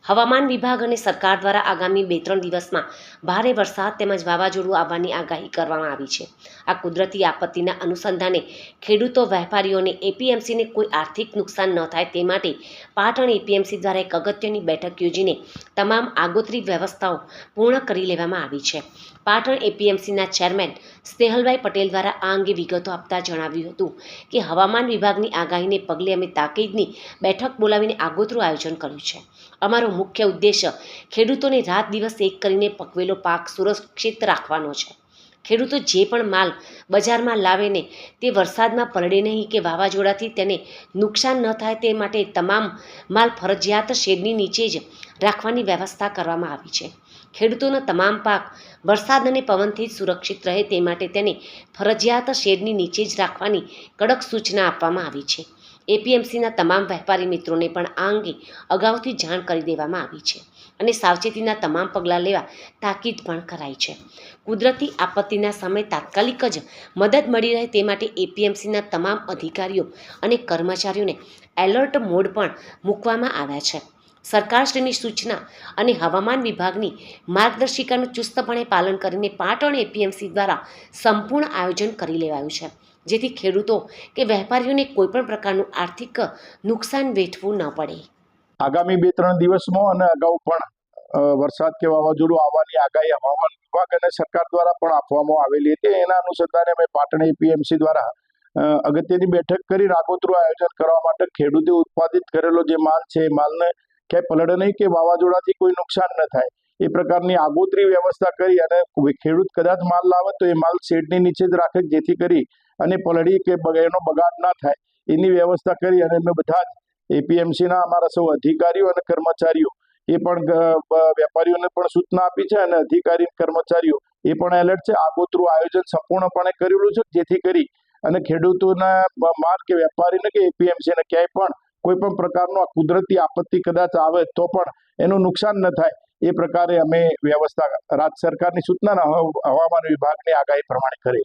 હવામાન વિભાગ અને સરકાર દ્વારા આગામી 2-3 દિવસમાં ભારે વરસાદ તેમજ વાવાઝોડું આવવાની આગાહી કરવામાં આવી છે। આ કુદરતી આપત્તિના અનુસંધાને ખેડૂતો વેપારીઓને એપીએમસીને કોઈ આર્થિક નુકસાન ન થાય તે માટે પાટણ એપીએમસી દ્વારા એક અગત્યની બેઠક યોજીને તમામ આગોતરી વ્યવસ્થાઓ પૂર્ણ કરી લેવામાં આવી છે। પાટણ એપીએમસીના ચેરમેન સ્નેહલભાઈ પટેલ દ્વારા આ અંગે વિગતો આપતા જણાવ્યું હતું કે હવામાન વિભાગની આગાહીને પગલે અમે તાકીદની બેઠક બોલાવીને આગોતરું આયોજન કર્યું છે। અમારો મુખ્ય ઉદ્દેશ્ય ખેડૂતોને રાત દિવસ એક કરીને પકવેલો પાક સુરક્ષિત રાખવાનો છે। ખેડૂતો જે પણ માલ બજારમાં લાવે ને તે વરસાદમાં પલળે નહીં કે વાવાઝોડાથી તેને નુકસાન ન થાય તે માટે તમામ માલ ફરજિયાત શેડની નીચે જ રાખવાની વ્યવસ્થા કરવામાં આવી છે। ખેડૂતોના તમામ પાક વરસાદ અને પવનથી સુરક્ષિત રહે તે માટે તેને ફરજિયાત શેડની નીચે જ રાખવાની કડક સૂચના આપવામાં આવી છે। એપીએમસીના તમામ વેપારી મિત્રોને પણ આ અંગે અગાઉથી જાણ કરી દેવામાં આવી છે અને સાવચેતીના તમામ પગલાં લેવા તાકીદ પણ કરાઈ છે। કુદરતી આપત્તિના સમયે તાત્કાલિક જ મદદ મળી રહે તે માટે એપીએમસીના તમામ અધિકારીઓ અને કર્મચારીઓને એલર્ટ મોડ પણ મૂકવામાં આવ્યા છે। સરકારશ્રીની સૂચના અને હવામાન વિભાગની માર્ગદર્શિકાનું ચુસ્તપણે પાલન કરીને પાટણ એપીએમસી દ્વારા સંપૂર્ણ આયોજન કરી લેવાયું છે, જેથી ખેડૂતો કે વેપારીઓને કોઈપણ પ્રકારનું આર્થિક નુકસાન વેઠવું ન પડે। આગામી 2-3 દિવસમાં અને અગાઉ પણ વરસાદ કે વાવાઝોડું આવવાની આગાહી હવામાન વિભાગ અને સરકાર દ્વારા પણ આપવામાં આવેલી હતી। એના અનુસંધાને અમે પાટણ એપીએમસી દ્વારા અગત્યની બેઠક કરી આગોતરું આયોજન કરવા માટે ખેડૂતે ઉત્પાદિત કરેલો જે માલ છે એ માલને ક્યાંય પલળે નહીં કે વાવાઝોડાથી કોઈ નુકસાન ન થાય એ પ્રકારની આગોતરી વ્યવસ્થા કરી અને ખેડૂત કદાચ માલ લાવે તો એ માલ શેડની નીચે જ રાખે, જેથી કરી અને પલળી કે એનો બગાડ ના થાય એની વ્યવસ્થા કરી અને અમે બધા જ એપીએમસીના અમારા સૌ અધિકારીઓ અને કર્મચારીઓ એ પણ વેપારીઓને પણ સૂચના આપી છે અને અધિકારી કર્મચારીઓ એ પણ એલર્ટ છે। આગોતરું આયોજન સંપૂર્ણપણે કરેલું છે, જેથી કરી અને ખેડૂતોના માલ કે વેપારીને કે એપીએમસીને ક્યાંય પણ કોઈ પણ પ્રકારનો કુદરતી આપત્તિ કદાચ આવે તો પણ એનું નુકસાન ન થાય એ પ્રકારે અમે વ્યવસ્થા રાજ્ય સરકારની સૂચનાના હવામાન વિભાગની આગાહી પ્રમાણે કરી।